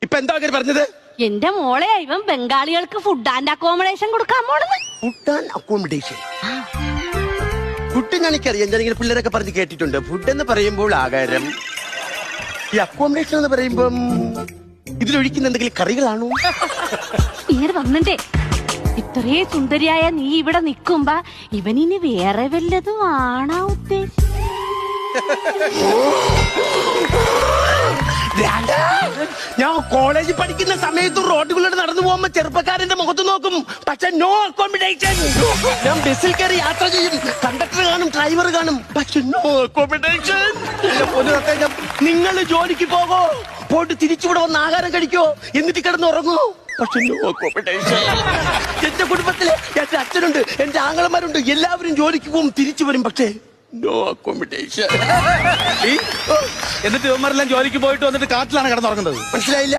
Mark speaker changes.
Speaker 1: ഇപ്പൊ എന്താ പറഞ്ഞത്?
Speaker 2: എന്റെ മോളെ ഇവൻ ബംഗാളികൾക്ക് ഫുഡ് ആൻഡ് അക്കോമഡേഷൻ കൊടുക്കാൻ പോണെന്ന്.
Speaker 1: Food and accommodation. ഫുഡ് ഞാനിക്കറിയാം, ഞാനിങ്ങനെ പിള്ളേരൊക്കെ പറഞ്ഞ് കേട്ടിട്ടുണ്ട്. ഫുഡ് എന്ന് പറയുമ്പോൾ ആഹാരം, ഈ അക്കോമഡേഷൻ എന്ന് പറയുമ്പം ഇതിലൊഴിക്കുന്ന എന്തെങ്കിലും കറികളാണോ?
Speaker 2: ഇങ്ങനെ വന്നിട്ടേ ഇത്രേ സുന്ദരിയായ നീ ഇവിടെ നിക്കുമ്പോ ഇവനിനി വേറെ വല്ലതും ആണാ ഉദ്ദേശിച്ചത്?
Speaker 1: ഞാൻ കോളേജിൽ പഠിക്കുന്ന സമയത്ത് റോഡുകളിലൂടെ നടന്നു പോകുമ്പോ ചെറുപ്പക്കാരന്റെ മുഖത്ത് നോക്കും, പക്ഷെ നോ അക്കോമഡേഷൻ. ഞാൻ ബസ്സിൽ കയറി യാത്ര ചെയ്യും, കണ്ടക്ടർ കാണും, ഡ്രൈവർ കാണും, പക്ഷെ നോ അക്കോമഡേഷൻ. നിങ്ങൾ ജോലിക്ക് പോകോ, പോയിട്ട് തിരിച്ചുകൂടെ വന്ന് ആഹാരം കഴിക്കോ, എന്നിട്ട് കിടന്ന് ഉറങ്ങോ, പക്ഷെ നോ അക്കോമഡേഷൻ. എന്റെ കുടുംബത്തില് എന്റെ അച്ഛനുണ്ട്, എന്റെ ആങ്ങളമാരുണ്ട്, എല്ലാവരും ജോലിക്ക് പോകും, തിരിച്ചു വരും, പക്ഷേ നോ അക്കോമഡേഷൻ.
Speaker 3: എന്നിട്ട് ഇവന്മാരെല്ലാം ജോലിക്ക് പോയിട്ട് വന്നിട്ട് കാട്ടിലാണ് കിടന്നുറങ്ങുന്നത്.
Speaker 1: മനസ്സിലായില്ല?